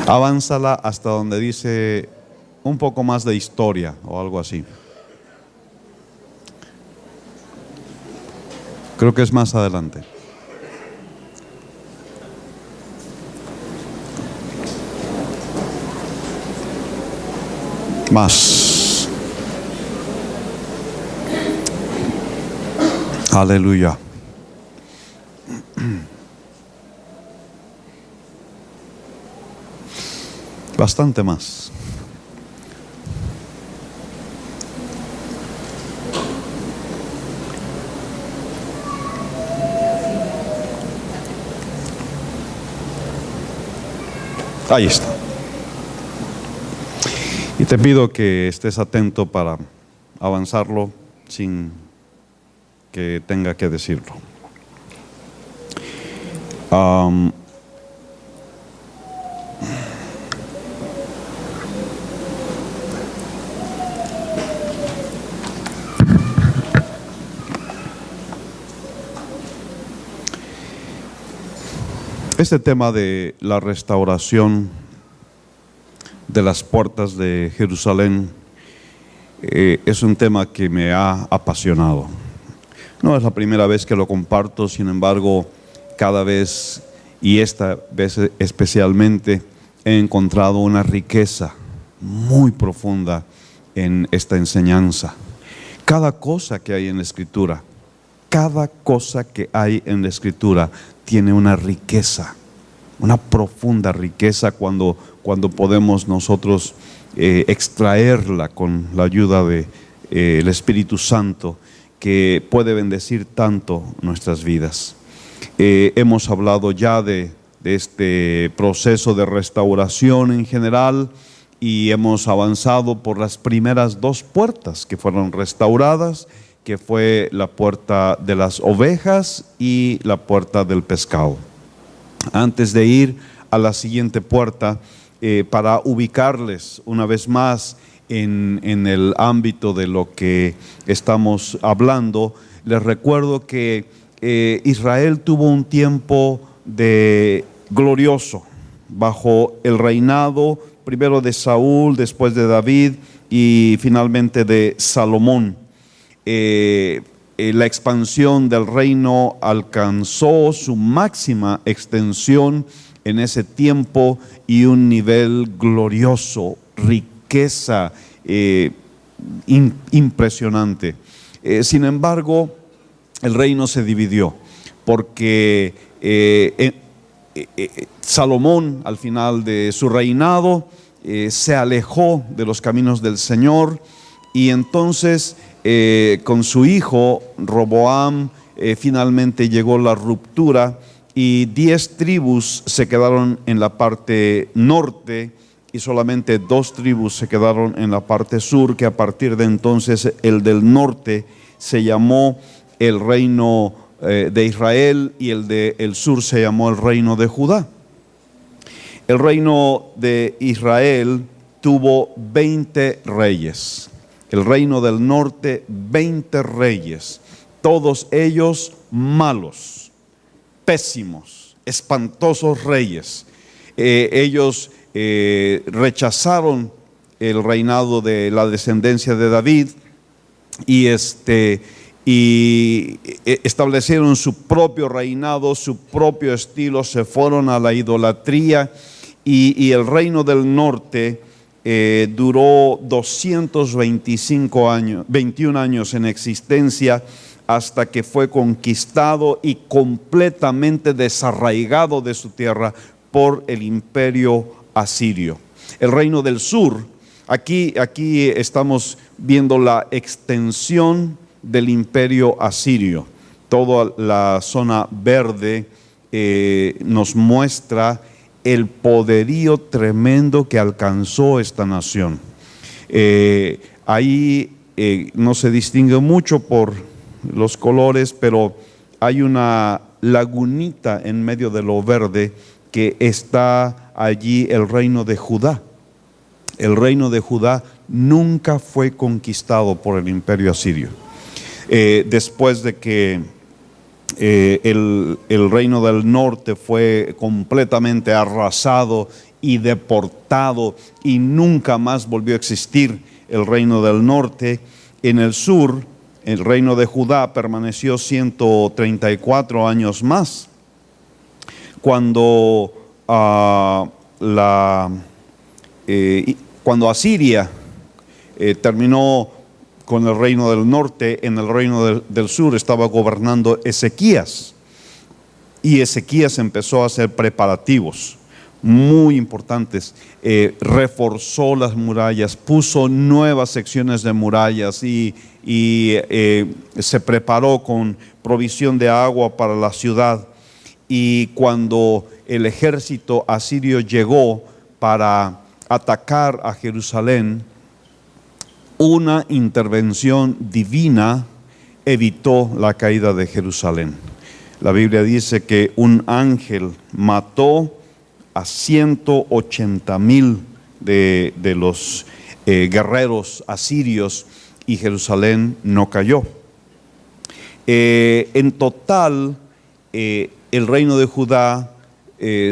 Avánzala hasta donde dice un poco más de historia o algo así. Creo que es más adelante. Más. Aleluya. Bastante más. Ahí está. Y te pido que estés atento para avanzarlo sin que tenga que decirlo. Este tema de la restauración de las puertas de Jerusalén es un tema que me ha apasionado. No es la primera vez que lo comparto, sin embargo, cada vez, y esta vez especialmente, he encontrado una riqueza muy profunda en esta enseñanza. Cada cosa que hay en la Escritura, cada cosa que hay en la Escritura tiene una riqueza, una profunda riqueza cuando podemos nosotros extraerla con la ayuda del Espíritu Santo, que puede bendecir tanto nuestras vidas. Hemos hablado ya de este proceso de restauración en general y hemos avanzado por las primeras dos puertas que fueron restauradas, que fue la puerta de las ovejas y la puerta del pescado. Antes de ir a la siguiente puerta, para ubicarles una vez más en el ámbito de lo que estamos hablando, les recuerdo que Israel tuvo un tiempo glorioso bajo el reinado primero de Saúl, después de David y finalmente de Salomón. La expansión del reino alcanzó su máxima extensión en ese tiempo y un nivel glorioso, riqueza impresionante. Sin embargo, el reino se dividió porque Salomón, al final de su reinado, se alejó de los caminos del Señor, y entonces con su hijo Roboam finalmente llegó la ruptura, y 10 tribus se quedaron en la parte norte y solamente 2 tribus se quedaron en la parte sur, que a partir de entonces el del norte se llamó el reino de Israel y el del sur se llamó el reino de Judá. El reino de Israel tuvo 20 reyes. El reino del norte, 20 reyes, todos ellos malos, pésimos, espantosos reyes. Ellos rechazaron el reinado de la descendencia de David y establecieron su propio reinado, su propio estilo, se fueron a la idolatría, y el reino del norte duró 21 años en existencia, hasta que fue conquistado y completamente desarraigado de su tierra por el imperio asirio. El reino del sur, aquí estamos viendo la extensión del imperio asirio. Toda la zona verde nos muestra el poderío tremendo que alcanzó esta nación. Ahí no se distingue mucho por los colores, pero hay una lagunita en medio de lo verde que está allí, el reino de Judá. El reino de Judá nunca fue conquistado por el imperio asirio. Después de que el reino del norte fue completamente arrasado y deportado, y nunca más volvió a existir el reino del norte. En el sur, el reino de Judá permaneció 134 años más. Cuando cuando Asiria terminó con el reino del norte, en el reino del sur estaba gobernando Ezequías, y Ezequías empezó a hacer preparativos muy importantes. Reforzó las murallas, puso nuevas secciones de murallas, y se preparó con provisión de agua para la ciudad. Y cuando el ejército asirio llegó para atacar a Jerusalén, una intervención divina evitó la caída de Jerusalén. La Biblia dice que un ángel mató a 180,000 de los guerreros asirios, y Jerusalén no cayó. En total, el reino de Judá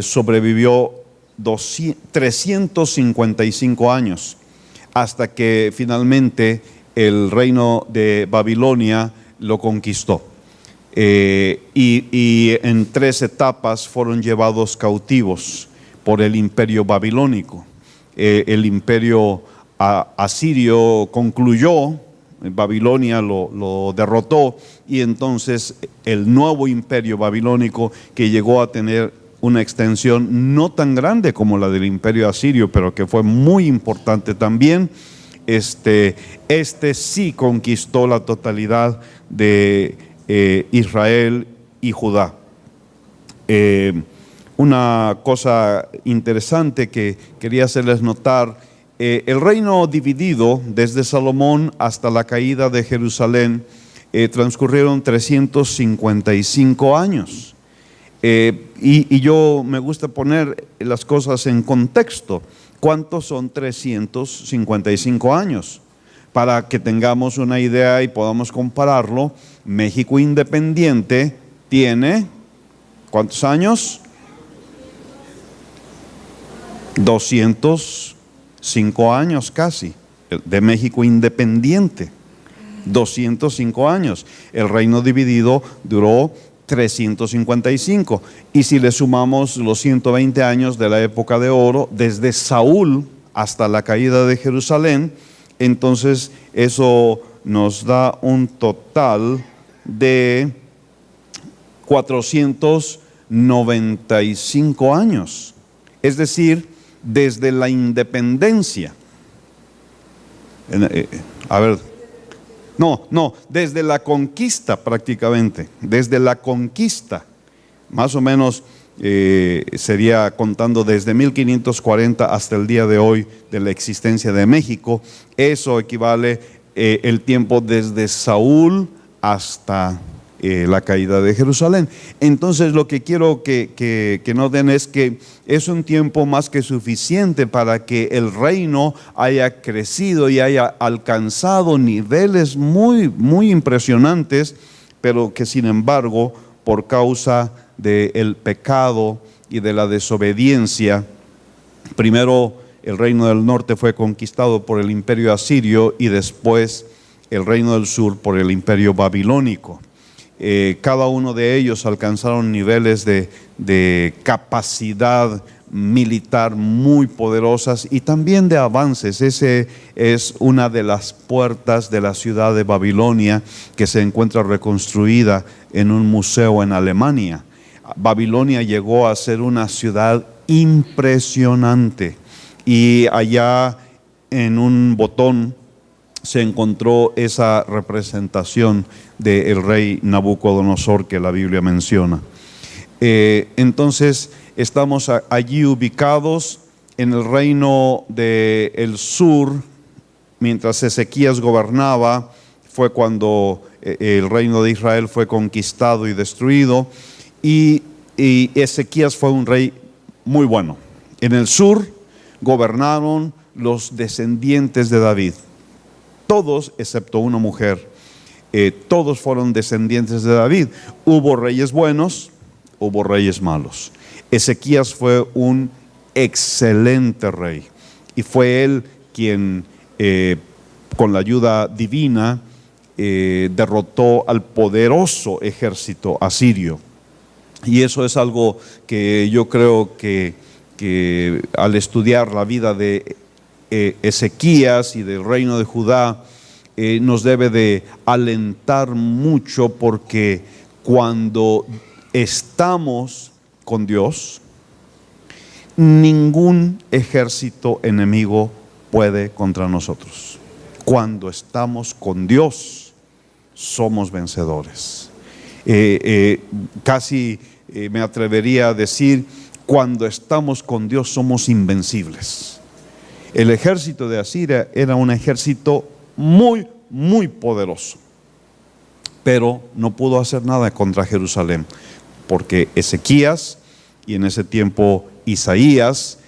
sobrevivió 355 años, hasta que finalmente el reino de Babilonia lo conquistó. Y en 3 etapas fueron llevados cautivos por el imperio babilónico. El imperio asirio concluyó, Babilonia lo derrotó, y entonces el nuevo imperio babilónico, que llegó a tener una extensión no tan grande como la del imperio asirio, pero que fue muy importante también, este sí conquistó la totalidad de Israel y Judá. Una cosa interesante que quería hacerles notar: el reino dividido desde Salomón hasta la caída de Jerusalén transcurrieron 355 años. Y yo me gusta poner las cosas en contexto. ¿Cuántos son 355 años? Para que tengamos una idea y podamos compararlo. México independiente tiene ¿cuántos años? 205 años casi, de México independiente. 205 años. El reino dividido duró 355, y si le sumamos los 120 años de la época de oro, desde Saúl hasta la caída de Jerusalén, entonces eso nos da un total de 495 años. Es decir, desde la independencia. Desde la conquista prácticamente, desde la conquista, más o menos sería contando desde 1540 hasta el día de hoy de la existencia de México. Eso equivale el tiempo desde Saúl hasta la caída de Jerusalén. Entonces lo que quiero que noten es que es un tiempo más que suficiente para que el reino haya crecido y haya alcanzado niveles muy, muy impresionantes, pero que sin embargo, por causa del pecado y de la desobediencia, primero el reino del norte fue conquistado por el imperio asirio, y después el reino del sur por el imperio babilónico. Cada uno de ellos alcanzaron niveles de capacidad militar muy poderosas, y también de avances. Ese es una de las puertas de la ciudad de Babilonia, que se encuentra reconstruida en un museo en Alemania. Babilonia llegó a ser una ciudad impresionante, y allá en un botón se encontró esa representación del rey Nabucodonosor que la Biblia menciona. Entonces estamos allí ubicados en el reino del sur. Mientras Ezequías gobernaba, fue cuando el reino de Israel fue conquistado y destruido, y Ezequías fue un rey muy bueno. En el sur gobernaron los descendientes de David, todos excepto una mujer. todos fueron descendientes de David. Hubo reyes buenos, hubo reyes malos. Ezequías fue un excelente rey y fue él quien con la ayuda divina derrotó al poderoso ejército asirio. Y eso es algo que yo creo que al estudiar la vida de Ezequías y del reino de Judá nos debe de alentar mucho, porque cuando estamos con Dios, ningún ejército enemigo puede contra nosotros. Cuando estamos con Dios, somos vencedores. Casi me atrevería a decir, cuando estamos con Dios somos invencibles. El ejército de Asiria era un ejército muy, muy poderoso, pero no pudo hacer nada contra Jerusalén, porque Ezequías y en ese tiempo Isaías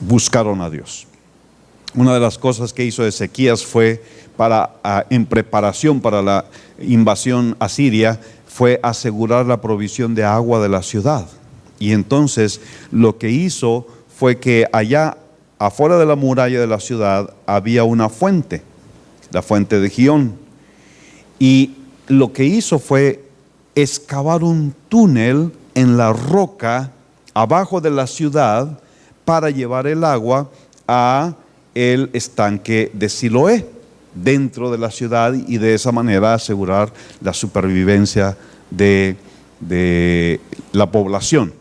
buscaron a Dios. Una de las cosas que hizo Ezequías fue en preparación para la invasión asiria, fue asegurar la provisión de agua de la ciudad. Y entonces lo que hizo fue que allá afuera de la muralla de la ciudad había una fuente, la fuente de Gihón. Y lo que hizo fue excavar un túnel en la roca abajo de la ciudad para llevar el agua a el estanque de Siloé dentro de la ciudad, y de esa manera asegurar la supervivencia de la población.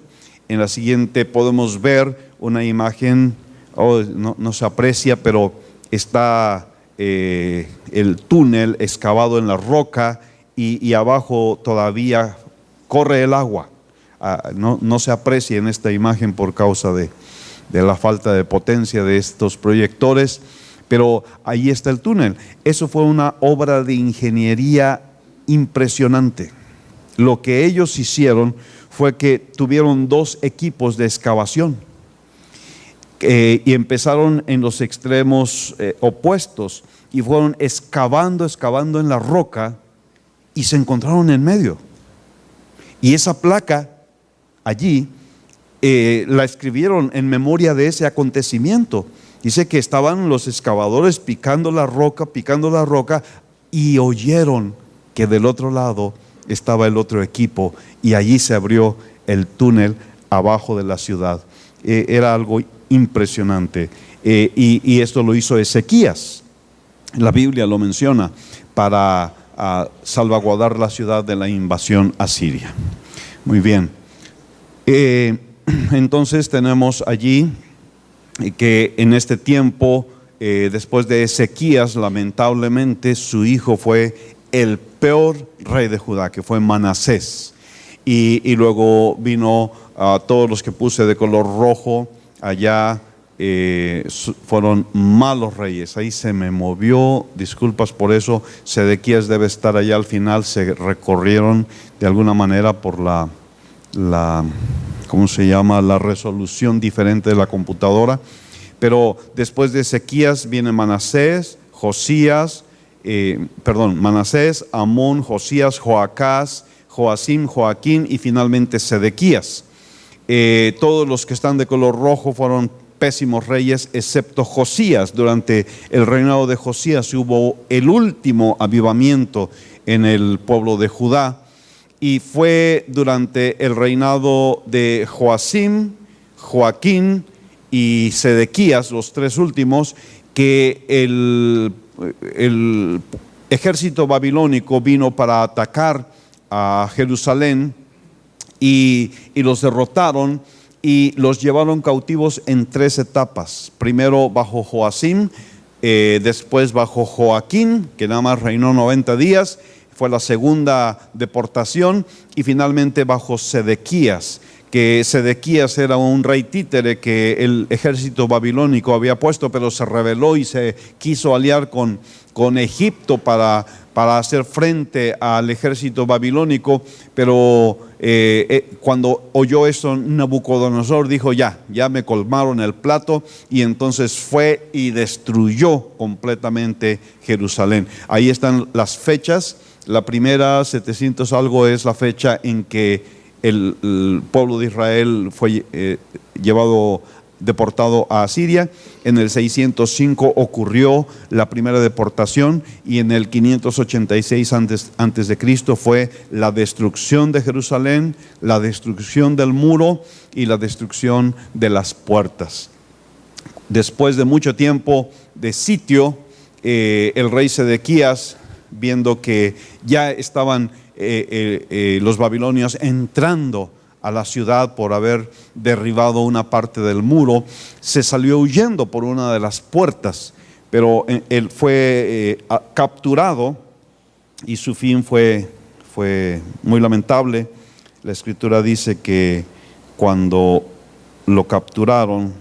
En la siguiente podemos ver una imagen, no se aprecia, pero está el túnel excavado en la roca y abajo todavía corre el agua. No se aprecia en esta imagen por causa de la falta de potencia de estos proyectores, pero ahí está el túnel. Eso fue una obra de ingeniería impresionante. Lo que ellos hicieron fue que tuvieron dos equipos de excavación y empezaron en los extremos opuestos y fueron excavando en la roca y se encontraron en medio. Y esa placa allí la escribieron en memoria de ese acontecimiento. Dice que estaban los excavadores picando la roca y oyeron que del otro lado estaba el otro equipo, y allí se abrió el túnel abajo de la ciudad. Era algo impresionante, y esto lo hizo Ezequías. La Biblia lo menciona para salvaguardar la ciudad de la invasión asiria. Muy bien. Entonces tenemos allí que en este tiempo, después de Ezequías, lamentablemente su hijo fue el peor rey de Judá, que fue Manasés. Y luego vino a todos los que puse de color rojo allá, fueron malos reyes. Ahí se me movió, disculpas por eso. Sedequías debe estar allá al final. Se recorrieron de alguna manera por la ¿cómo se llama? La resolución diferente de la computadora. Pero después de Ezequías viene Manasés, Manasés, Amón, Josías, Joacás, Joacim, Joaquín y finalmente Sedequías. Todos los que están de color rojo fueron pésimos reyes, excepto Josías. Durante el reinado de Josías hubo el último avivamiento en el pueblo de Judá, y fue durante el reinado de Joacim, Joaquín y Sedequías, los tres últimos, que el ejército babilónico vino para atacar a Jerusalén y los derrotaron y los llevaron cautivos en tres etapas. Primero bajo Joacim, después bajo Joaquín, que nada más reinó 90 días, fue la segunda deportación, y finalmente bajo Sedequías, que Sedequías era un rey títere que el ejército babilónico había puesto, pero se rebeló y se quiso aliar con Egipto para hacer frente al ejército babilónico. Pero cuando oyó eso, Nabucodonosor dijo: ya me colmaron el plato, y entonces fue y destruyó completamente Jerusalén. Ahí están las fechas. La primera, 700 algo, es la fecha en que el pueblo de Israel fue deportado a Asiria. En el 605 ocurrió la primera deportación, y en el 586 antes de Cristo fue la destrucción de Jerusalén, la destrucción del muro y la destrucción de las puertas. Después de mucho tiempo de sitio, el rey Sedequías, viendo que ya estaban los babilonios entrando a la ciudad por haber derribado una parte del muro, se salió huyendo por una de las puertas, pero él fue capturado, y su fin fue muy lamentable. La escritura dice que cuando lo capturaron,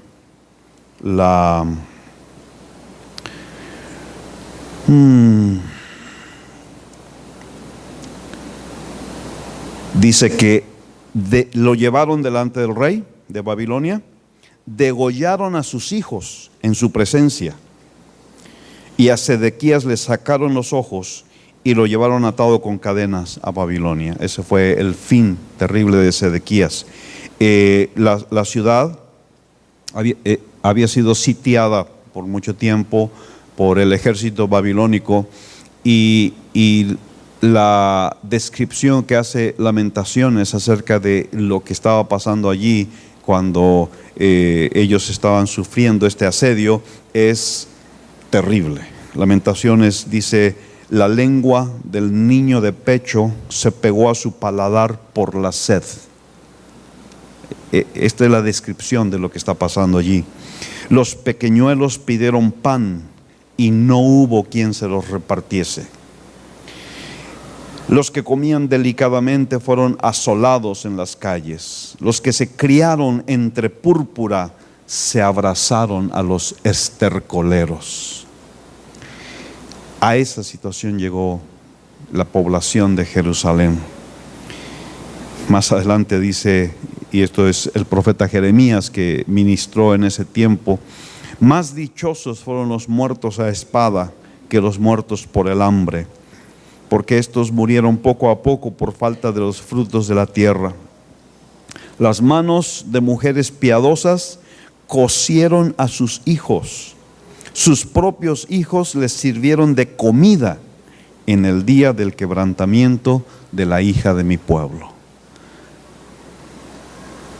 dice que lo llevaron delante del rey de Babilonia, degollaron a sus hijos en su presencia, y a Sedequías le sacaron los ojos y lo llevaron atado con cadenas a Babilonia. Ese fue el fin terrible de Sedequías. La ciudad había sido sitiada por mucho tiempo por el ejército babilónico, y la descripción que hace Lamentaciones acerca de lo que estaba pasando allí cuando ellos estaban sufriendo este asedio es terrible. Lamentaciones dice: la lengua del niño de pecho se pegó a su paladar por la sed. Esta es la descripción de lo que está pasando allí. Los pequeñuelos pidieron pan y no hubo quien se los repartiese. Los que comían delicadamente fueron asolados en las calles. Los que se criaron entre púrpura se abrazaron a los estercoleros. A esa situación llegó la población de Jerusalén. Más adelante dice, y esto es el profeta Jeremías que ministró en ese tiempo: más dichosos fueron los muertos a espada que los muertos por el hambre, porque estos murieron poco a poco por falta de los frutos de la tierra. Las manos de mujeres piadosas cocieron a sus hijos, sus propios hijos les sirvieron de comida en el día del quebrantamiento de la hija de mi pueblo.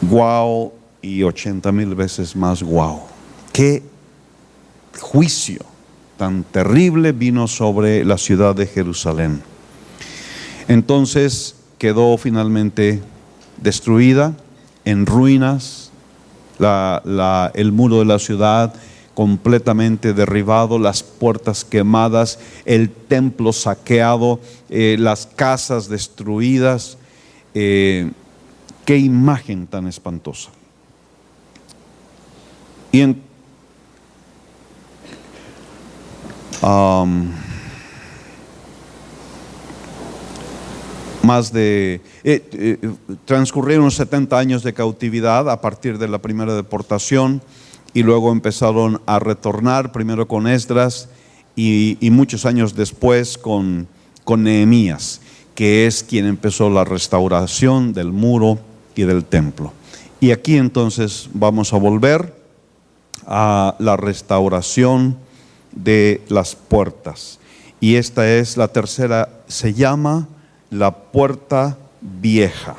Guau, y 80,000 veces más guau. Qué juicio tan terrible vino sobre la ciudad de Jerusalén. Entonces quedó finalmente destruida, en ruinas, el muro de la ciudad completamente derribado, las puertas quemadas, el templo saqueado, las casas destruidas. Qué imagen tan espantosa. Y transcurrieron 70 años de cautividad a partir de la primera deportación, y luego empezaron a retornar, primero con Esdras y muchos años después con Nehemías, que es quien empezó la restauración del muro y del templo. Y aquí entonces vamos a volver a la restauración de las puertas, y esta es la tercera, se llama la puerta vieja.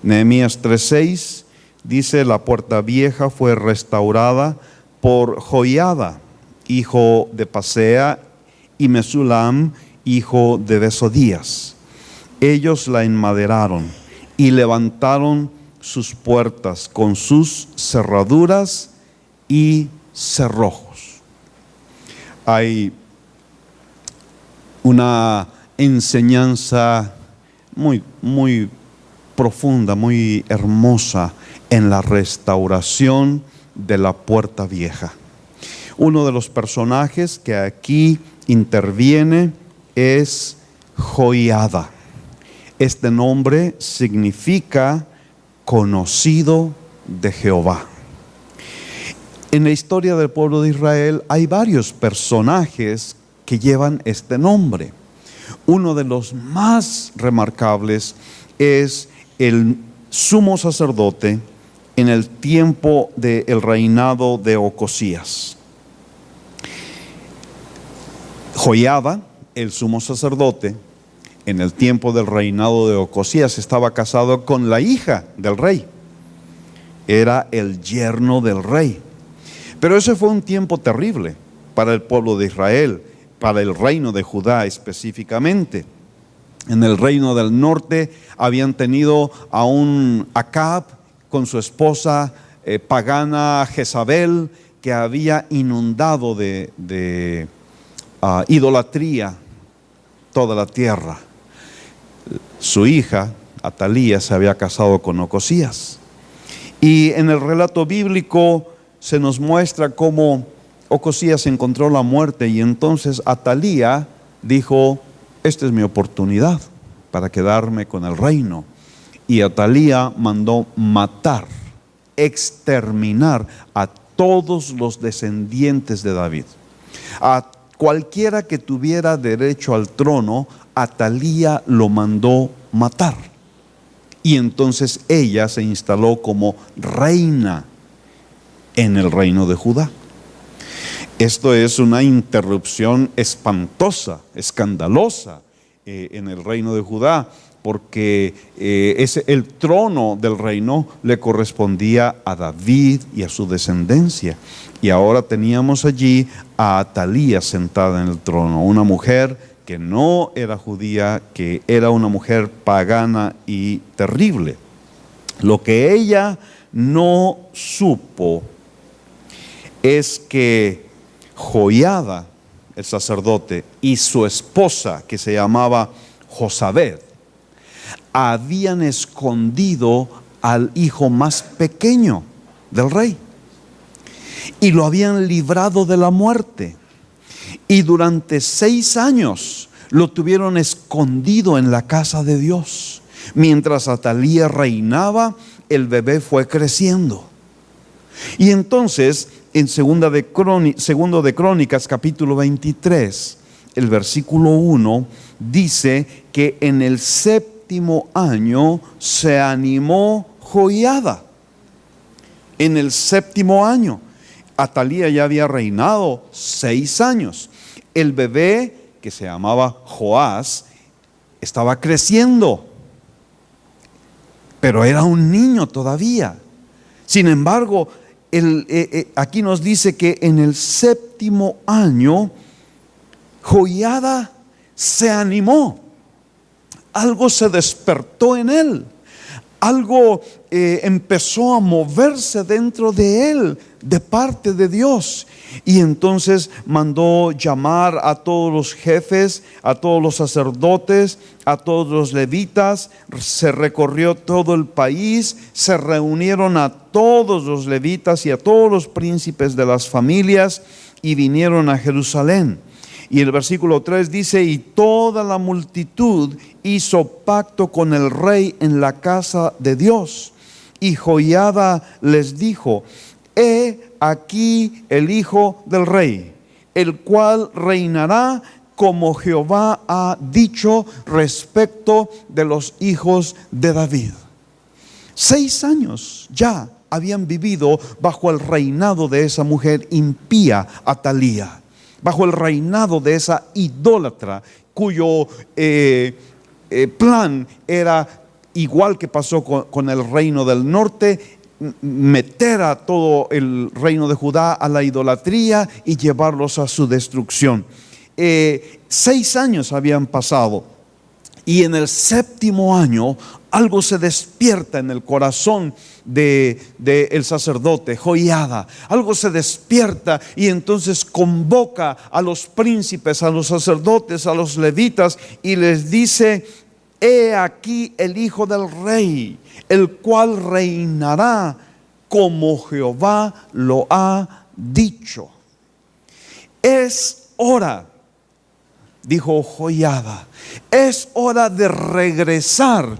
Nehemías 3:6 dice: la puerta vieja fue restaurada por Joiada, hijo de Pasea, y Mesulam, hijo de Besodías. Ellos la enmaderaron y levantaron sus puertas con sus cerraduras y cerrojos. Hay una enseñanza muy profunda, muy hermosa en la restauración de la puerta vieja. Uno de los personajes que aquí interviene es Joiada. Este nombre significa conocido de Jehová. En la historia del pueblo de Israel hay varios personajes que llevan este nombre. Uno de los más remarcables es el sumo sacerdote en el tiempo del reinado de Ocosías. Joiada, el sumo sacerdote, en el tiempo del reinado de Ocosías, estaba casado con la hija del rey. Era el yerno del rey. Pero ese fue un tiempo terrible para el pueblo de Israel, para el reino de Judá específicamente. En el reino del norte habían tenido a un Acab con su esposa pagana Jezabel, que había inundado de idolatría toda la tierra. Su hija, Atalía, se había casado con Ocosías. Y en el relato bíblico se nos muestra cómo Ocosías encontró la muerte y entonces Atalía dijo: esta es mi oportunidad para quedarme con el reino. Y Atalía mandó matar, exterminar a todos los descendientes de David. A cualquiera que tuviera derecho al trono, Atalía lo mandó matar. Y entonces ella se instaló como reina en el reino de Judá. Esto es una interrupción espantosa, escandalosa en el reino de Judá, porque el trono del reino le correspondía a David y a su descendencia. Y ahora teníamos allí a Atalía sentada en el trono, una mujer que no era judía, que era una mujer pagana y terrible. Lo que ella no supo es que Joiada, el sacerdote, y su esposa, que se llamaba Josabed, habían escondido al hijo más pequeño del rey y lo habían librado de la muerte. Y durante 6 años lo tuvieron escondido en la casa de Dios. Mientras Atalía reinaba, el bebé fue creciendo. Y entonces, en segundo de Crónicas, capítulo 23, el versículo 1, dice que en el séptimo año se animó Joiada. En el séptimo año. Atalía ya había reinado 6 años. El bebé, que se llamaba Joás, estaba creciendo, pero era un niño todavía. Sin embargo, aquí nos dice que en el séptimo año, Joiada se animó. Algo se despertó en él. Algo empezó a moverse dentro de él, de parte de Dios. Y entonces mandó llamar a todos los jefes, a todos los sacerdotes, a todos los levitas. Se recorrió todo el país, se reunieron a todos los levitas y a todos los príncipes de las familias y vinieron a Jerusalén. Y el versículo 3 dice: y toda la multitud hizo pacto con el rey en la casa de Dios. Y Joiada les dijo: he aquí el hijo del rey, el cual reinará como Jehová ha dicho respecto de los hijos de David. 6 años ya habían vivido bajo el reinado de esa mujer impía, Atalía, bajo el reinado de esa idólatra, cuyo plan era igual que pasó con el reino del norte: meter a todo el reino de Judá a la idolatría y llevarlos a su destrucción. 6 años habían pasado, y en el séptimo año algo se despierta en el corazón de el sacerdote Joiada. Algo se despierta y entonces convoca a los príncipes, a los sacerdotes, a los levitas y les dice: he aquí el Hijo del Rey, el cual reinará como Jehová lo ha dicho. Es hora, dijo Joiada, es hora de regresar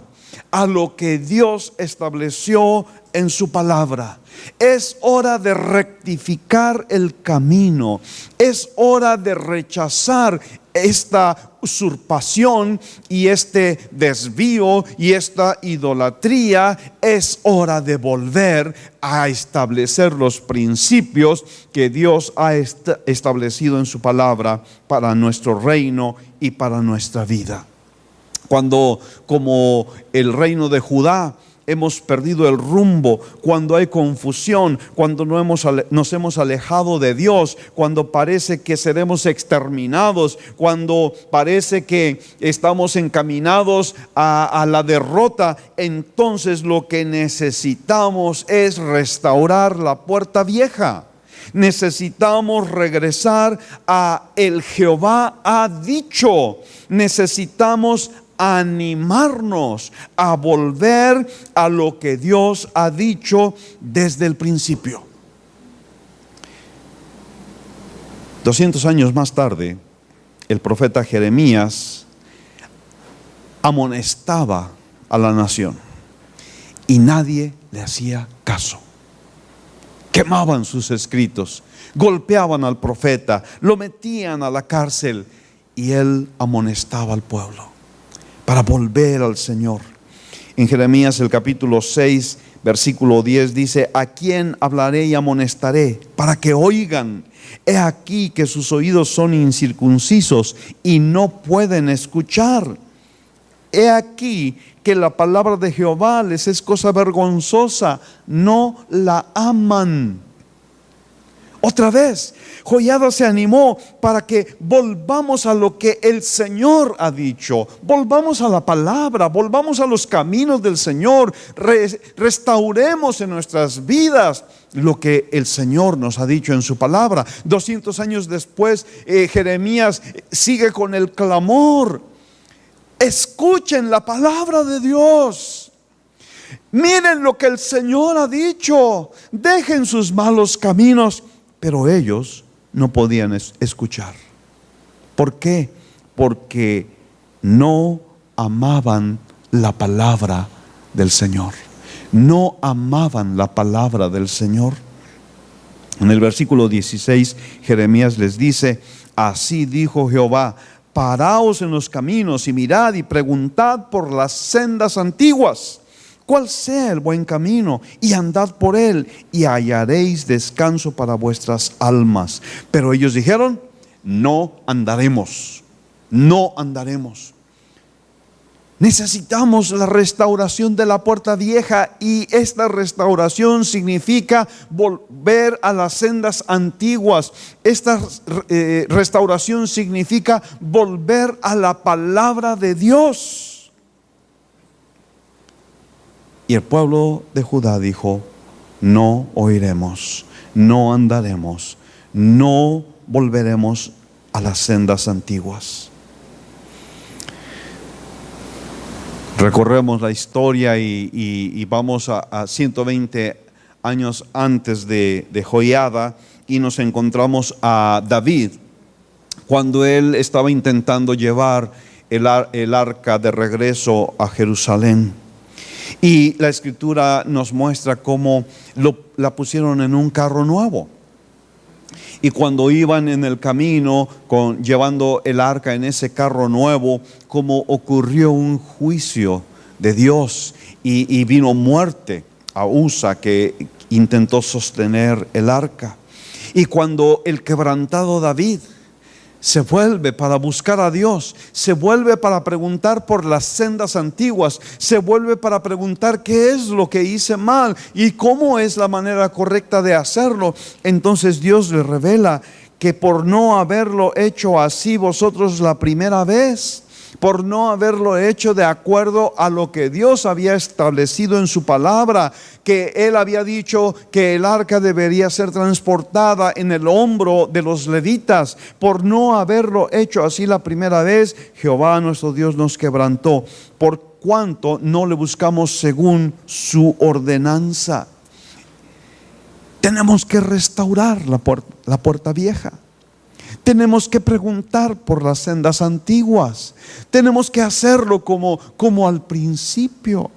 a lo que Dios estableció en su palabra. Es hora de rectificar el camino. Es hora de rechazar esta usurpación y este desvío y esta idolatría. Es hora de volver a establecer los principios que Dios ha establecido en su palabra para nuestro reino y para nuestra vida. Cuando, como el reino de Judá, hemos perdido el rumbo, cuando hay confusión, cuando nos hemos alejado de Dios, cuando parece que seremos exterminados, cuando parece que estamos encaminados a la derrota, entonces lo que necesitamos es restaurar la puerta vieja. Necesitamos regresar a el Jehová ha dicho. Necesitamos animarnos a volver a lo que Dios ha dicho desde el principio. 200 años más tarde, el profeta Jeremías amonestaba a la nación y nadie le hacía caso. Quemaban sus escritos, golpeaban al profeta, lo metían a la cárcel y él amonestaba al pueblo para volver al Señor. En Jeremías el capítulo 6, versículo 10 dice: ¿a quién hablaré y amonestaré para que oigan? He aquí que sus oídos son incircuncisos y no pueden escuchar. He aquí que la palabra de Jehová les es cosa vergonzosa, no la aman. Otra vez, Joiada se animó para que volvamos a lo que el Señor ha dicho, volvamos a la palabra, volvamos a los caminos del Señor, restauremos en nuestras vidas lo que el Señor nos ha dicho en su palabra. 200 años después, Jeremías sigue con el clamor: escuchen la palabra de Dios. Miren lo que el Señor ha dicho. Dejen sus malos caminos. Pero ellos no podían escuchar. ¿Por qué? Porque no amaban la palabra del Señor. No amaban la palabra del Señor. En el versículo 16, Jeremías les dice: así dijo Jehová, paraos en los caminos y mirad y preguntad por las sendas antiguas, cuál sea el buen camino, y andad por él, y hallaréis descanso para vuestras almas. Pero ellos dijeron: no andaremos, no andaremos. Necesitamos la restauración de la puerta vieja, y esta restauración significa volver a las sendas antiguas. Esta restauración significa volver a la palabra de Dios. Y el pueblo de Judá dijo: no oiremos, no andaremos, no volveremos a las sendas antiguas. Recorremos la historia y vamos a 120 años antes de Joiada, y nos encontramos a David cuando él estaba intentando llevar el arca de regreso a Jerusalén. Y la escritura nos muestra cómo la pusieron en un carro nuevo. Y cuando iban en el camino llevando el arca en ese carro nuevo, como ocurrió un juicio de Dios y vino muerte a Usa, que intentó sostener el arca. Y cuando el quebrantado David se vuelve para buscar a Dios, se vuelve para preguntar por las sendas antiguas, se vuelve para preguntar qué es lo que hice mal y cómo es la manera correcta de hacerlo, entonces Dios le revela que por no haberlo hecho así vosotros la primera vez, por no haberlo hecho de acuerdo a lo que Dios había establecido en su palabra, que Él había dicho que el arca debería ser transportada en el hombro de los levitas. Por no haberlo hecho así la primera vez, Jehová nuestro Dios nos quebrantó, por cuanto no le buscamos según su ordenanza. Tenemos que restaurar la puerta vieja. Tenemos que preguntar por las sendas antiguas. Tenemos que hacerlo como al principio.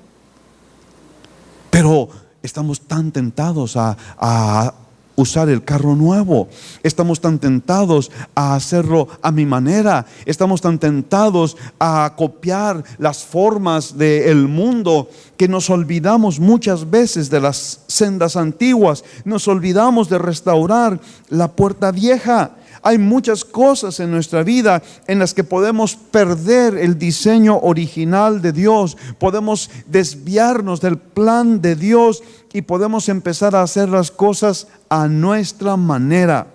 Pero estamos tan tentados a usar el carro nuevo. Estamos tan tentados a hacerlo a mi manera. Estamos tan tentados a copiar las formas del mundo que nos olvidamos muchas veces de las sendas antiguas. Nos olvidamos de restaurar la puerta vieja. Hay muchas cosas en nuestra vida en las que podemos perder el diseño original de Dios. Podemos desviarnos del plan de Dios y podemos empezar a hacer las cosas a nuestra manera.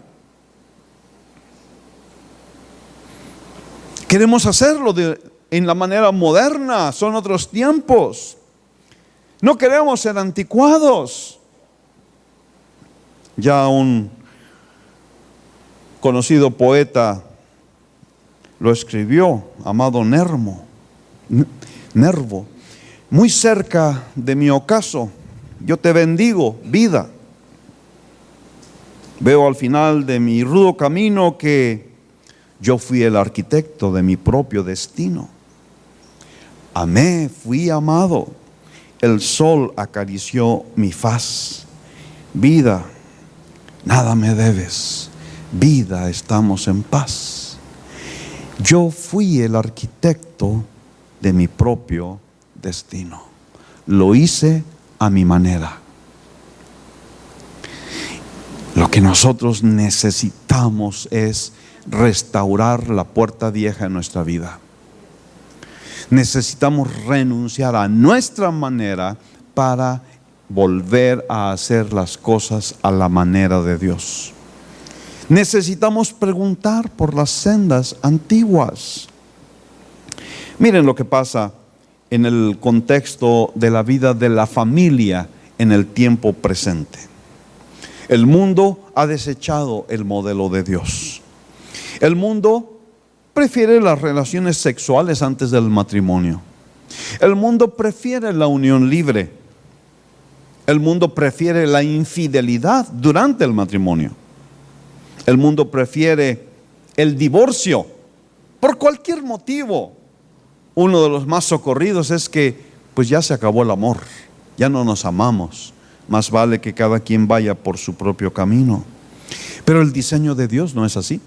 Queremos hacerlo en la manera moderna. Son otros tiempos. No queremos ser anticuados. Ya un conocido poeta lo escribió, amado Nervo, muy cerca de mi ocaso, yo te bendigo, vida. Veo al final de mi rudo camino que yo fui el arquitecto de mi propio destino. Amé, fui amado, el sol acarició mi faz. Vida, nada me debes. Vida, estamos en paz. Yo fui el arquitecto de mi propio destino. Lo hice a mi manera. Lo que nosotros necesitamos es restaurar la puerta vieja en nuestra vida. Necesitamos renunciar a nuestra manera para volver a hacer las cosas a la manera de Dios. Necesitamos preguntar por las sendas antiguas. Miren lo que pasa en el contexto de la vida de la familia en el tiempo presente. El mundo ha desechado el modelo de Dios. El mundo prefiere las relaciones sexuales antes del matrimonio. El mundo prefiere la unión libre. El mundo prefiere la infidelidad durante el matrimonio. El mundo prefiere el divorcio por cualquier motivo. Uno de los más socorridos es que pues ya se acabó el amor, ya no nos amamos, más vale que cada quien vaya por su propio camino. Pero el diseño de Dios no es así.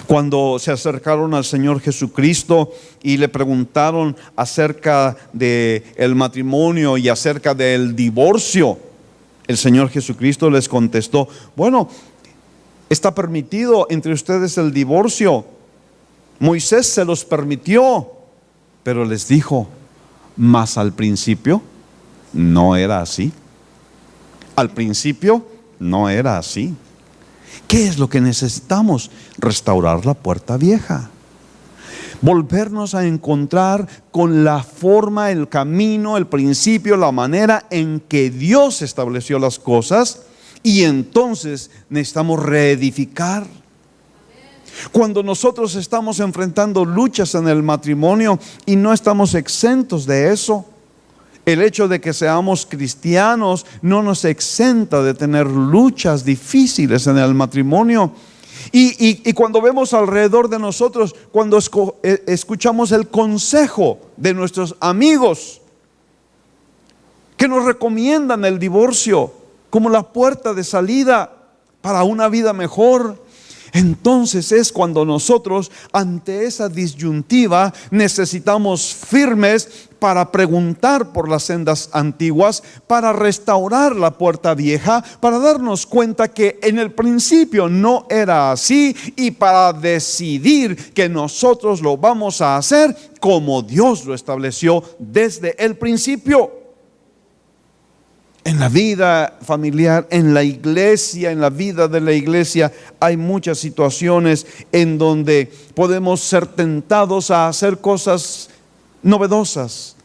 Cuando se acercaron al Señor Jesucristo y le preguntaron acerca del matrimonio y acerca del divorcio, el Señor Jesucristo les contestó: bueno, está permitido entre ustedes el divorcio. Moisés se los permitió, pero les dijo: mas al principio no era así. Al principio no era así. ¿Qué es lo que necesitamos? Restaurar la puerta vieja. Volvernos a encontrar con la forma, el camino, el principio, la manera en que Dios estableció las cosas, y entonces necesitamos reedificar. Cuando nosotros estamos enfrentando luchas en el matrimonio y no estamos exentos de eso, el hecho de que seamos cristianos no nos exenta de tener luchas difíciles en el matrimonio. Y cuando vemos alrededor de nosotros, cuando escuchamos el consejo de nuestros amigos que nos recomiendan el divorcio como la puerta de salida para una vida mejor, entonces es cuando nosotros, ante esa disyuntiva, necesitamos firmes para preguntar por las sendas antiguas, para restaurar la puerta vieja, para darnos cuenta que en el principio no era así, y para decidir que nosotros lo vamos a hacer como Dios lo estableció desde el principio. En la vida familiar, en la iglesia, en la vida de la iglesia, hay muchas situaciones en donde podemos ser tentados a hacer cosas novedosas.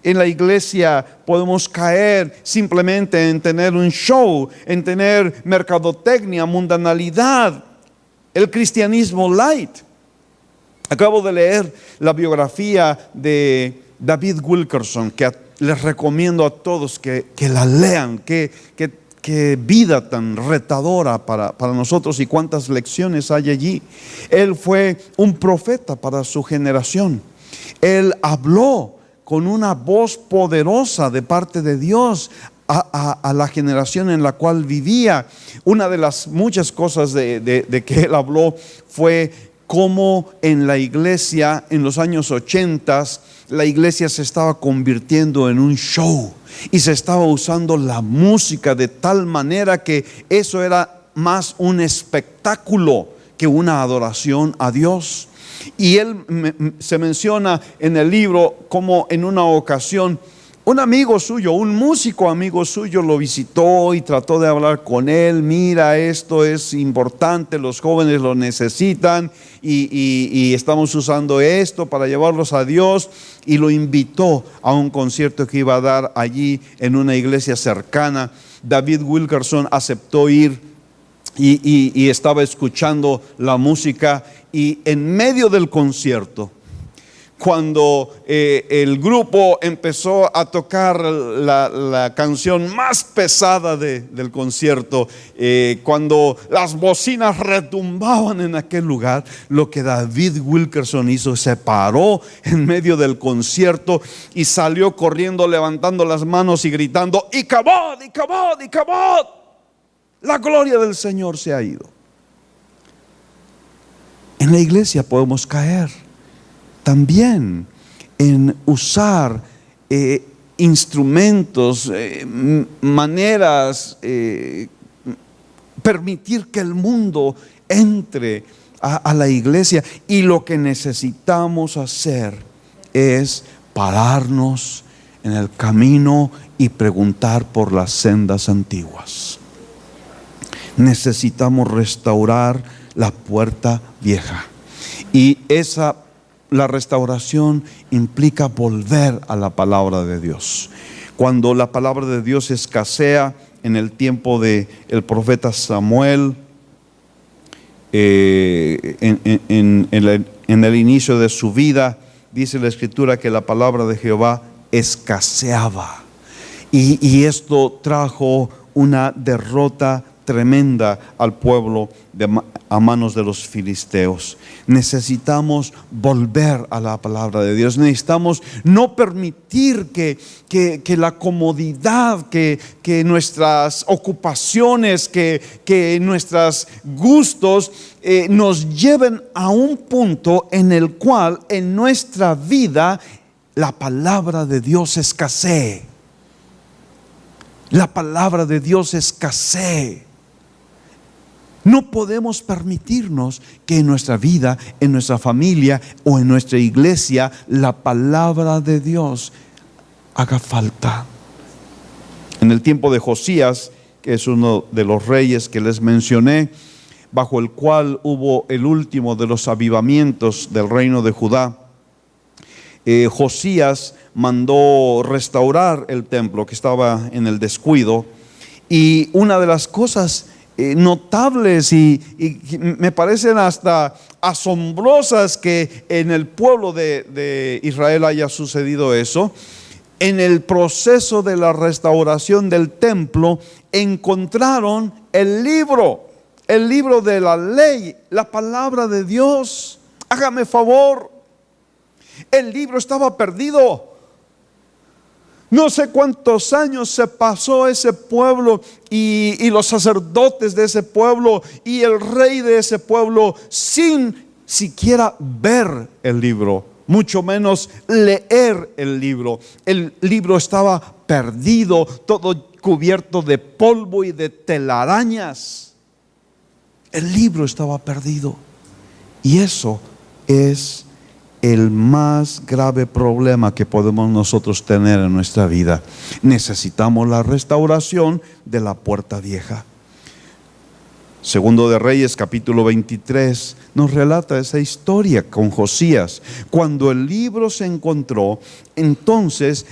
En la iglesia podemos caer simplemente en tener un show, en tener mercadotecnia, mundanalidad, el cristianismo light. Acabo de leer la biografía de David Wilkerson, que les recomiendo a todos que la lean. Qué vida tan retadora para nosotros y cuántas lecciones hay allí. Él fue un profeta para su generación. Él habló con una voz poderosa de parte de Dios a la generación en la cual vivía. Una de las muchas cosas de que él habló fue cómo en la iglesia, en los años 80, la iglesia se estaba convirtiendo en un show y se estaba usando la música de tal manera que eso era más un espectáculo que una adoración a Dios. Y él se menciona en el libro como en una ocasión un amigo suyo, un músico amigo suyo lo visitó y trató de hablar con él. Mira, esto es importante, los jóvenes lo necesitan y estamos usando esto para llevarlos a Dios. Y lo invitó a un concierto que iba a dar allí en una iglesia cercana. David Wilkerson aceptó ir y estaba escuchando la música, y en medio del concierto, cuando el grupo empezó a tocar la canción más pesada del concierto, cuando las bocinas retumbaban en aquel lugar, lo que David Wilkerson hizo, se paró en medio del concierto y salió corriendo, levantando las manos y gritando: ¡Icabod, Icabod, Icabod! La gloria del Señor se ha ido. En la iglesia podemos caer también en usar instrumentos, maneras, permitir que el mundo entre a la iglesia. Y lo que necesitamos hacer es pararnos en el camino y preguntar por las sendas antiguas. Necesitamos restaurar la puerta vieja, y la restauración implica volver a la palabra de Dios. Cuando la palabra de Dios escasea en el tiempo del profeta Samuel, en el inicio de su vida, dice la Escritura que la palabra de Jehová escaseaba, y esto trajo una derrota tremenda al pueblo a manos de los filisteos. Necesitamos volver a la palabra de Dios. Necesitamos no permitir que la comodidad, que nuestras ocupaciones, que nuestros gustos nos lleven a un punto en el cual en nuestra vida la palabra de Dios escasee. La palabra de Dios escasee. No podemos permitirnos que en nuestra vida, en nuestra familia o en nuestra iglesia, la palabra de Dios haga falta. En el tiempo de Josías, que es uno de los reyes que les mencioné, bajo el cual hubo el último de los avivamientos del reino de Judá, Josías mandó restaurar el templo que estaba en el descuido. Y una de las cosas notables y me parecen hasta asombrosas que en el pueblo de Israel haya sucedido eso: en el proceso de la restauración del templo encontraron el libro de la ley, la palabra de Dios. Hágame favor, el libro estaba perdido. No sé cuántos años se pasó ese pueblo y los sacerdotes de ese pueblo y el rey de ese pueblo sin siquiera ver el libro, mucho menos leer el libro. El libro estaba perdido, todo cubierto de polvo y de telarañas. El libro estaba perdido. Y eso es el más grave problema que podemos nosotros tener en nuestra vida. Necesitamos la restauración de la puerta vieja. Segundo de Reyes, capítulo 23, nos relata esa historia con Josías. Cuando el libro se encontró, entonces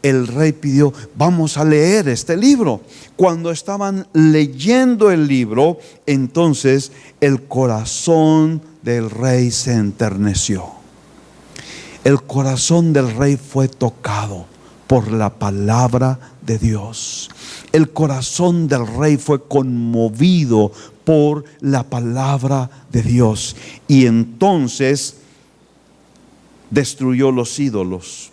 el rey pidió: vamos a leer este libro. Cuando estaban leyendo el libro, entonces el corazón del rey se enterneció. El corazón del rey fue tocado por la palabra de Dios. El corazón del rey fue conmovido por la palabra de Dios. Y entonces destruyó los ídolos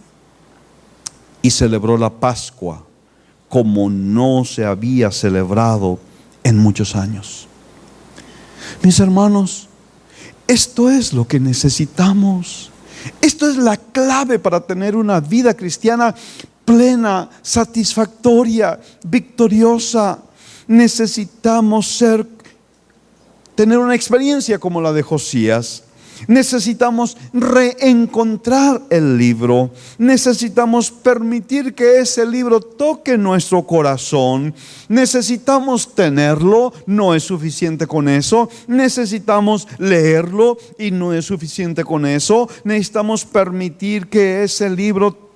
y celebró la Pascua como no se había celebrado en muchos años. Mis hermanos, esto es lo que necesitamos. Esto es la clave para tener una vida cristiana plena, satisfactoria, victoriosa. Necesitamos tener una experiencia como la de Josías. Necesitamos reencontrar el libro. Necesitamos permitir que ese libro toque nuestro corazón. Necesitamos tenerlo, no es suficiente con eso. Necesitamos leerlo y no es suficiente con eso. Necesitamos permitir que ese libro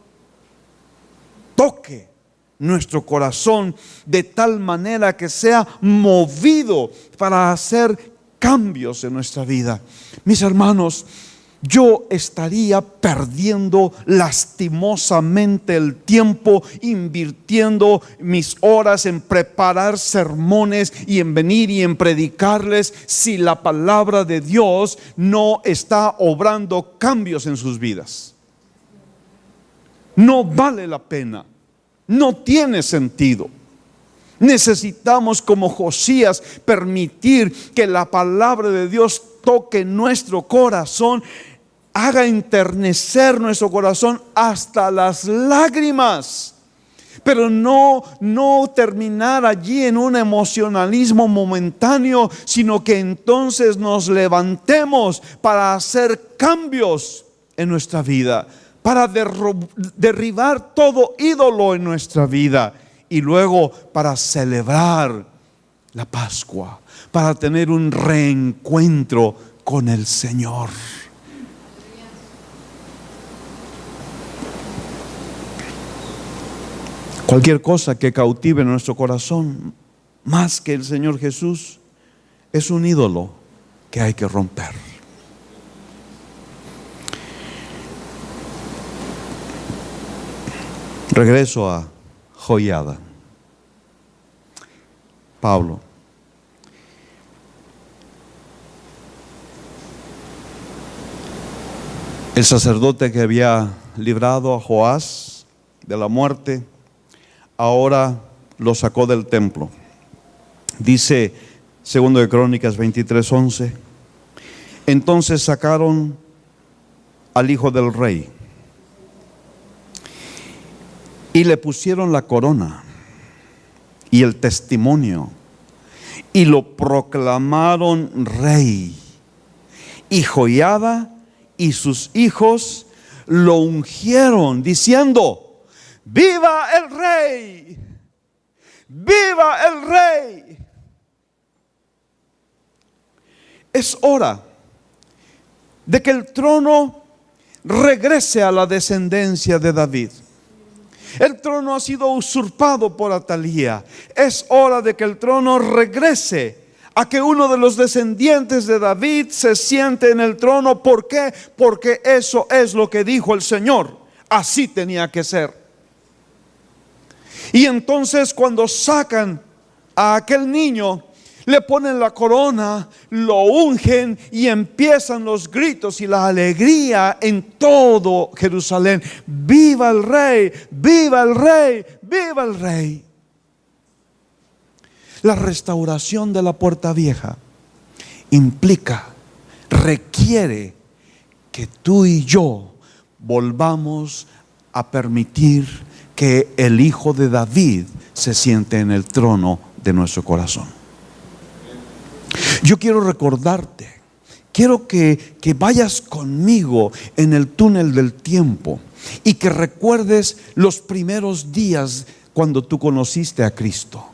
toque nuestro corazón de tal manera que sea movido para hacer cambios en nuestra vida. Mis hermanos, yo estaría perdiendo lastimosamente el tiempo invirtiendo mis horas en preparar sermones y en venir y en predicarles si la palabra de Dios no está obrando cambios en sus vidas. No vale la pena, no tiene sentido. Necesitamos, como Josías, permitir que la palabra de Dios toque nuestro corazón, haga enternecer nuestro corazón hasta las lágrimas. Pero no terminar allí en un emocionalismo momentáneo, sino que entonces nos levantemos para hacer cambios en nuestra vida, para derribar todo ídolo en nuestra vida. Y luego para celebrar la Pascua, para tener un reencuentro con el Señor. Cualquier cosa que cautive nuestro corazón más que el Señor Jesús es un ídolo que hay que romper. Regreso a Joiada. Pablo. El sacerdote que había librado a Joás de la muerte, ahora lo sacó del templo. Dice 2 de Crónicas 23:11: entonces sacaron al hijo del rey y le pusieron la corona y el testimonio y lo proclamaron rey. Y Joiada y sus hijos lo ungieron diciendo: ¡viva el rey! ¡Viva el rey! Es hora de que el trono regrese a la descendencia de David. El trono ha sido usurpado por Atalía. Es hora de que el trono regrese a que uno de los descendientes de David se siente en el trono. ¿Por qué? Porque eso es lo que dijo el Señor. Así tenía que ser. Y entonces cuando sacan a aquel niño, le ponen la corona, lo ungen y empiezan los gritos y la alegría en todo Jerusalén. ¡Viva el rey! ¡Viva el rey! ¡Viva el rey! La restauración de la puerta vieja requiere que tú y yo volvamos a permitir que el Hijo de David se siente en el trono de nuestro corazón. Yo quiero recordarte quiero que vayas conmigo en el túnel del tiempo y que recuerdes los primeros días cuando tú conociste a Cristo.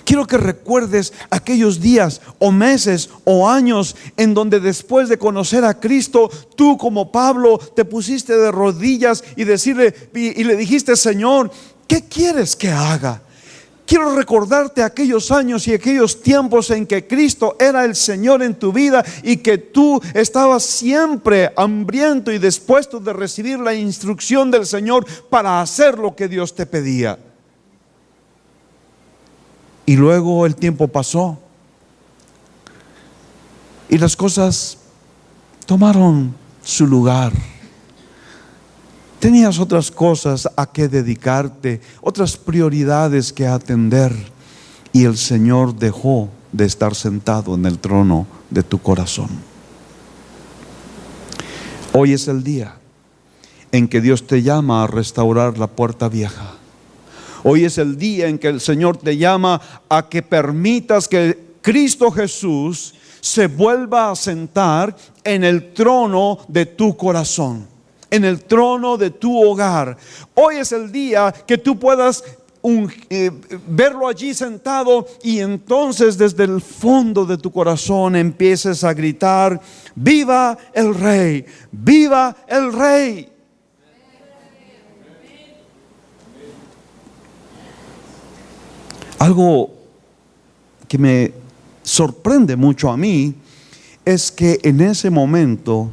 Quiero que recuerdes aquellos días o meses o años en donde después de conocer a Cristo, tú como Pablo te pusiste de rodillas y le dijiste: Señor, ¿qué quieres que haga? Quiero recordarte aquellos años y aquellos tiempos en que Cristo era el Señor en tu vida y que tú estabas siempre hambriento y dispuesto de recibir la instrucción del Señor para hacer lo que Dios te pedía. Y luego el tiempo pasó y las cosas tomaron su lugar. Tenías otras cosas a que dedicarte, otras prioridades que atender, y el Señor dejó de estar sentado en el trono de tu corazón. Hoy es el día en que Dios te llama a restaurar la puerta vieja. Hoy es el día en que el Señor te llama a que permitas que Cristo Jesús se vuelva a sentar en el trono de tu corazón, en el trono de tu hogar. Hoy es el día que tú puedas verlo allí sentado, y entonces desde el fondo de tu corazón empieces a gritar: ¡viva el Rey! ¡Viva el Rey! Algo que me sorprende mucho a mí es que en ese momento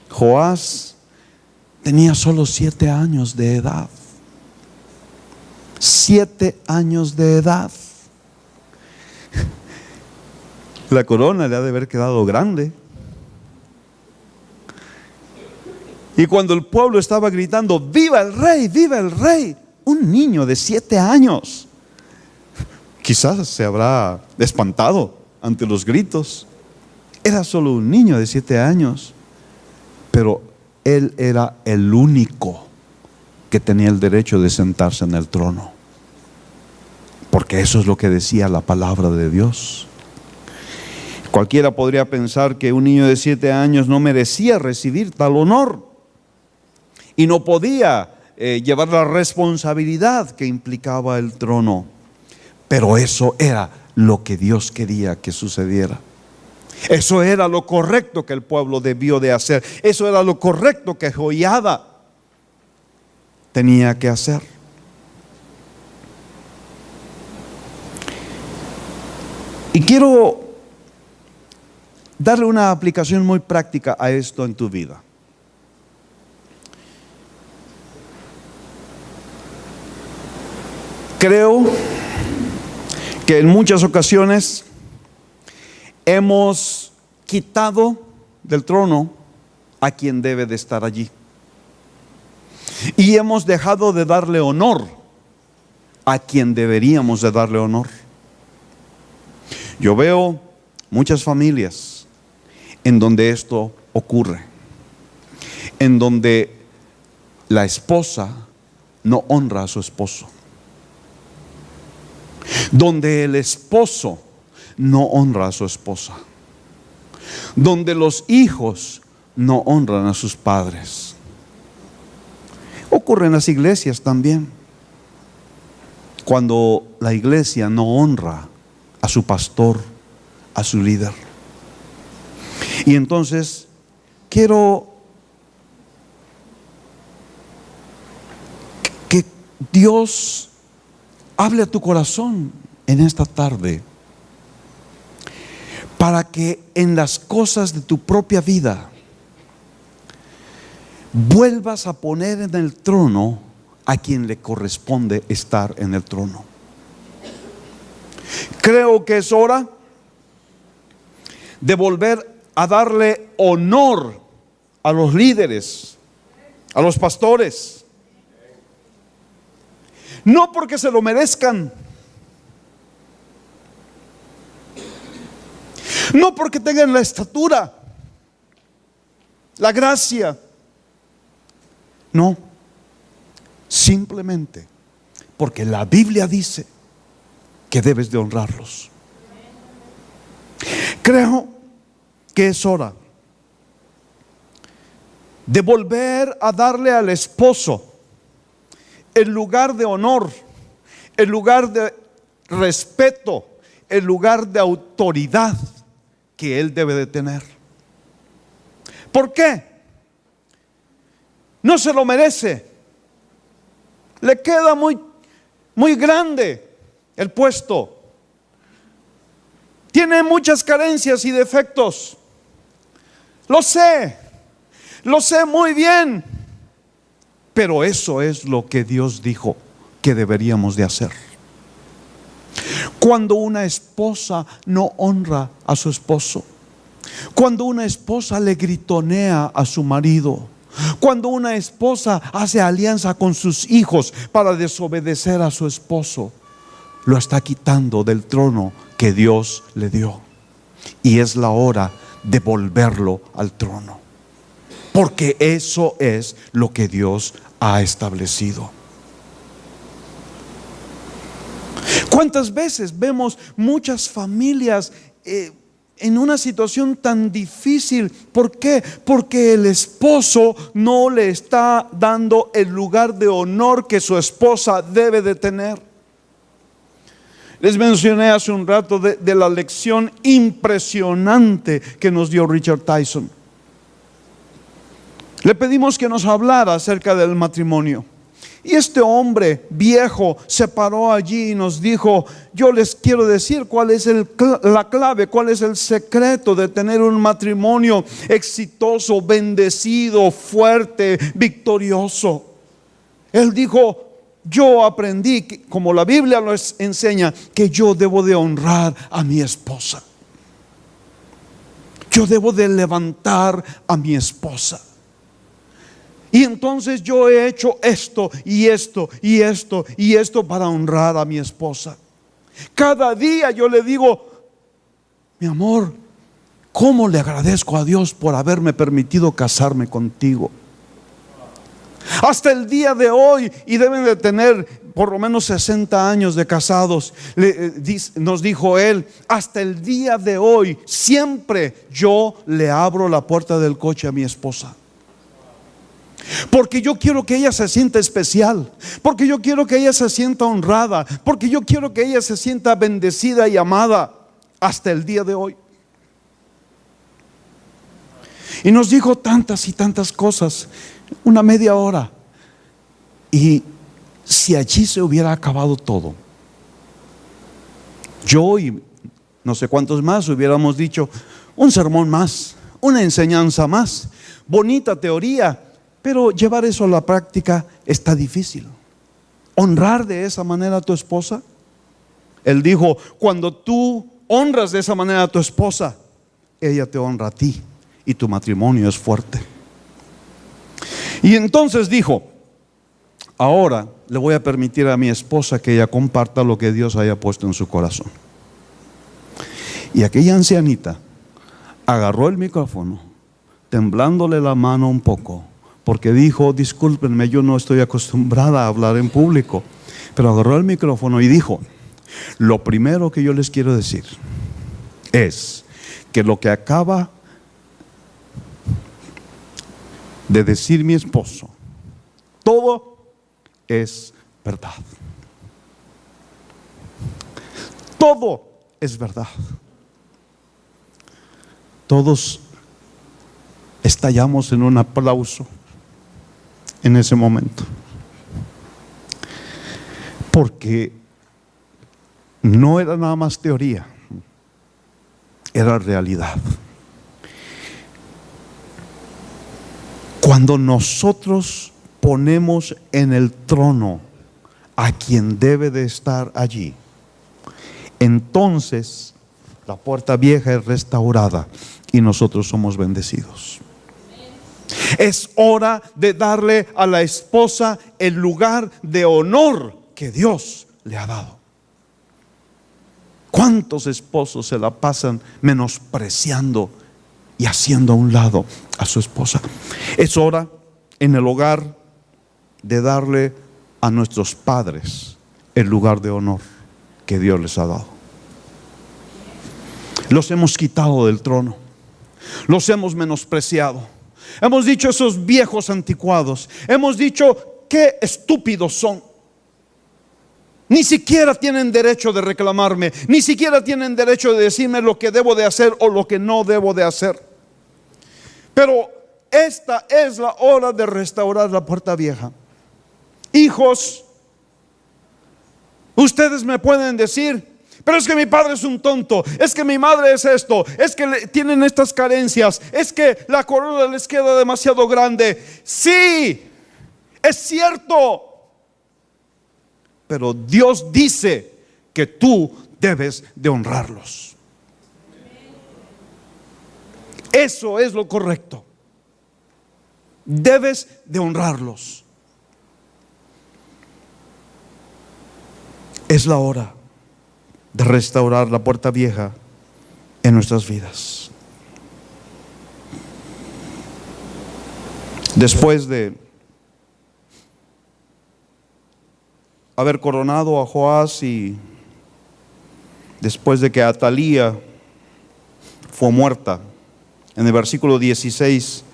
Joás tenía solo 7 años de edad. 7 años de edad. La corona le ha de haber quedado grande. Y cuando el pueblo estaba gritando: ¡viva el Rey! ¡Viva el Rey!, un niño de 7 años quizás se habrá espantado ante los gritos. Era solo un niño de 7 años, pero él era el único que tenía el derecho de sentarse en el trono, porque eso es lo que decía la palabra de Dios. Cualquiera podría pensar que un niño de 7 años no merecía recibir tal honor y no podía llevar la responsabilidad que implicaba el trono. Pero eso era lo que Dios quería que sucediera. Eso era lo correcto que el pueblo debió de hacer. Eso era lo correcto que Joiada tenía que hacer. Y quiero darle una aplicación muy práctica a esto en tu vida. Creo que en muchas ocasiones hemos quitado del trono a quien debe de estar allí, y hemos dejado de darle honor a quien deberíamos de darle honor. Yo veo muchas familias en donde esto ocurre, en donde la esposa no honra a su esposo, donde el esposo no honra a su esposa, donde los hijos no honran a sus padres. Ocurre en las iglesias también, cuando la iglesia no honra a su pastor, a su líder. Y entonces quiero que Dios hable a tu corazón en esta tarde, para que en las cosas de tu propia vida vuelvas a poner en el trono a quien le corresponde estar en el trono. Creo que es hora de volver a darle honor a los líderes, a los pastores. No porque se lo merezcan, no porque tengan la estatura, la gracia, no, simplemente porque la Biblia dice que debes de honrarlos. Creo que es hora de volver a darle al esposo el lugar de honor, el lugar de respeto, el lugar de autoridad que él debe de tener. ¿Por qué? No se lo merece. Le queda muy grande el puesto. Tiene muchas carencias y defectos. Lo sé muy bien. Pero eso es lo que Dios dijo que deberíamos de hacer. Cuando una esposa no honra a su esposo, cuando una esposa le gritonea a su marido, cuando una esposa hace alianza con sus hijos para desobedecer a su esposo, lo está quitando del trono que Dios le dio. Y es la hora de volverlo al trono, porque eso es lo que Dios ha establecido. ¿Cuántas veces vemos muchas familias en una situación tan difícil? ¿Por qué? Porque el esposo no le está dando el lugar de honor que su esposa debe de tener. Les mencioné hace un rato de la lección impresionante que nos dio Richard Tyson. Le pedimos que nos hablara acerca del matrimonio. Y este hombre viejo se paró allí y nos dijo: yo les quiero decir cuál es la clave, cuál es el secreto de tener un matrimonio exitoso, bendecido, fuerte, victorioso. Él dijo: yo aprendí, como la Biblia lo enseña, que yo debo de honrar a mi esposa. Yo debo de levantar a mi esposa. Y entonces yo he hecho esto y esto y esto y esto para honrar a mi esposa. Cada día yo le digo: mi amor, ¿cómo le agradezco a Dios por haberme permitido casarme contigo? Hasta el día de hoy, y deben de tener por lo menos 60 años de casados, nos dijo él, hasta el día de hoy siempre yo le abro la puerta del coche a mi esposa. Porque yo quiero que ella se sienta especial, porque yo quiero que ella se sienta honrada, porque yo quiero que ella se sienta bendecida y amada hasta el día de hoy. Y nos dijo tantas y tantas cosas, una media hora. Y si allí se hubiera acabado todo, yo y no sé cuántos más hubiéramos dicho un sermón más, una enseñanza más, bonita teoría, pero llevar eso a la práctica está difícil. Honrar de esa manera a tu esposa. Él dijo: cuando tú honras de esa manera a tu esposa, ella te honra a ti y tu matrimonio es fuerte. Y entonces dijo: ahora le voy a permitir a mi esposa que ella comparta lo que Dios haya puesto en su corazón. Y aquella ancianita agarró el micrófono, temblándole la mano un poco, porque dijo: discúlpenme, yo no estoy acostumbrada a hablar en público. Pero agarró el micrófono y dijo: lo primero que yo les quiero decir es que lo que acaba de decir mi esposo, todo es verdad. Todo es verdad. Todos estallamos en un aplauso en ese momento, porque no era nada más teoría, era realidad. Cuando nosotros ponemos en el trono a quien debe de estar allí, entonces la puerta vieja es restaurada y nosotros somos bendecidos. Es hora de darle a la esposa el lugar de honor que Dios le ha dado. ¿Cuántos esposos se la pasan menospreciando y haciendo a un lado a su esposa? Es hora en el hogar de darle a nuestros padres el lugar de honor que Dios les ha dado. Los hemos quitado del trono, los hemos menospreciado, Hemos dicho esos viejos anticuados. Hemos dicho qué estúpidos son. Ni siquiera tienen derecho de reclamarme. Ni siquiera tienen derecho de decirme lo que debo de hacer o lo que no debo de hacer. Pero esta es la hora de restaurar la puerta vieja. Hijos, ustedes me pueden decir: pero es que mi padre es un tonto, es que mi madre es esto, es que tienen estas carencias, es que la corona les queda demasiado grande. Sí, es cierto. Pero Dios dice que tú debes de honrarlos. Eso es lo correcto. Debes de honrarlos. Es la hora de restaurar la puerta vieja en nuestras vidas. Después de haber coronado a Joás y después de que Atalía fue muerta, en el versículo 16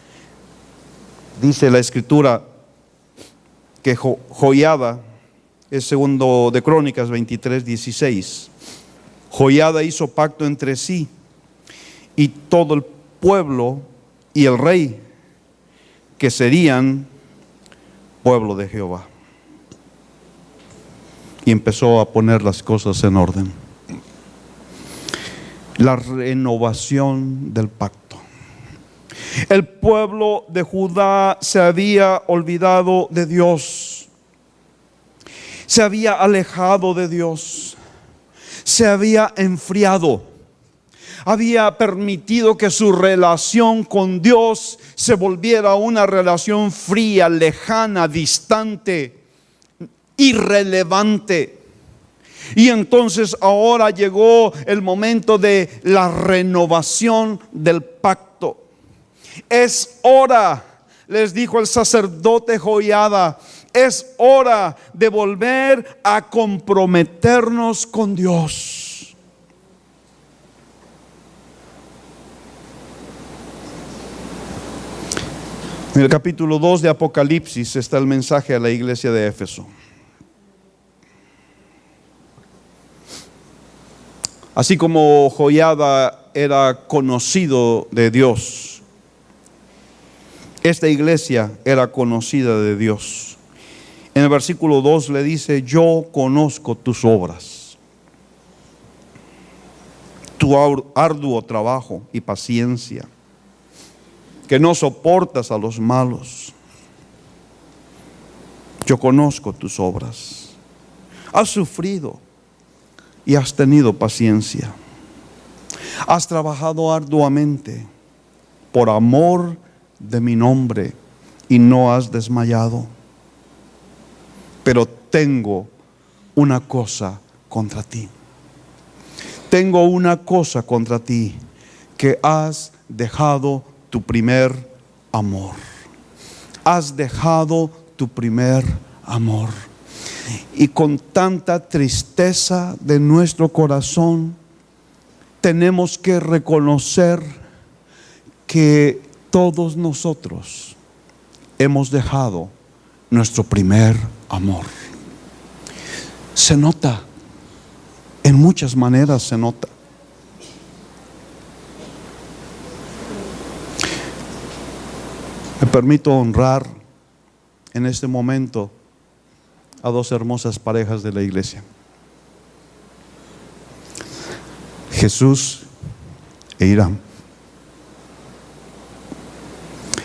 dice la escritura que Joiada, es segundo de Crónicas 23:16. Joiada hizo pacto entre sí y todo el pueblo y el rey, que serían pueblo de Jehová. Y empezó a poner las cosas en orden. La renovación del pacto. El pueblo de Judá se había olvidado de Dios. Se había alejado de Dios. Se había enfriado. Había permitido que su relación con Dios se volviera una relación fría, lejana, distante, irrelevante. Y entonces ahora llegó el momento de la renovación del pacto. Es hora, les dijo el sacerdote Joiada, es hora de volver a comprometernos con Dios. En el capítulo 2 de Apocalipsis está el mensaje a la iglesia de Éfeso. Así como Joiada era conocido de Dios, esta iglesia era conocida de Dios. En el versículo 2 le dice: yo conozco tus obras, tu arduo trabajo y paciencia, que no soportas a los malos. Yo conozco tus obras. Has sufrido y has tenido paciencia. Has trabajado arduamente por amor de mi nombre y no has desmayado. Pero tengo una cosa contra ti. Tengo una cosa contra ti, que has dejado tu primer amor. Has dejado tu primer amor. Y con tanta tristeza de nuestro corazón, tenemos que reconocer que todos nosotros hemos dejado nuestro primer amor. Se nota, en muchas maneras se nota. Me permito honrar en este momento a dos hermosas parejas de la iglesia, Jesús e Irán.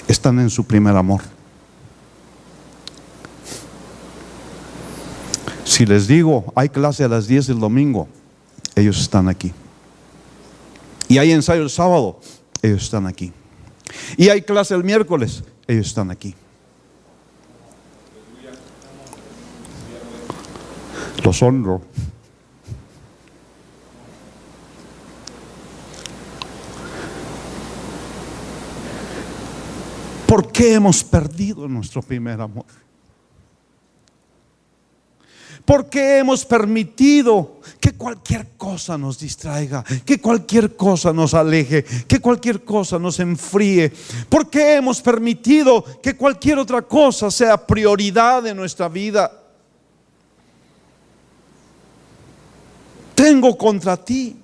Están en su primer amor. Si les digo, hay clase a las 10 del domingo, ellos están aquí. Y hay ensayo el sábado, ellos están aquí. Y hay clase el miércoles, ellos están aquí. Los honro. ¿Por qué hemos perdido nuestro primer amor? ¿Por qué hemos permitido que cualquier cosa nos distraiga, que cualquier cosa nos aleje, que cualquier cosa nos enfríe. ¿Por qué hemos permitido que cualquier otra cosa sea prioridad en nuestra vida? Tengo contra ti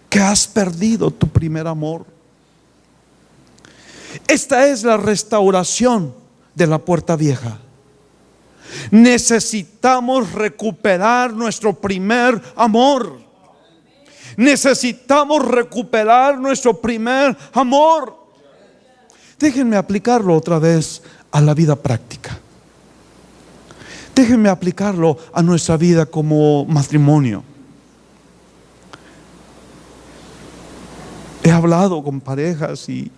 que has perdido tu primer amor. Esta es la restauración de la puerta vieja. Necesitamos recuperar nuestro primer amor. Necesitamos recuperar nuestro primer amor. Déjenme aplicarlo otra vez a la vida práctica. Déjenme aplicarlo a nuestra vida como matrimonio. He hablado con parejas y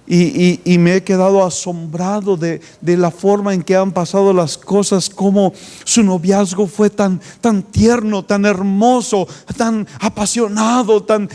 me he quedado asombrado de la forma en que han pasado las cosas, como su noviazgo fue tan tierno, tan hermoso, tan apasionado, tan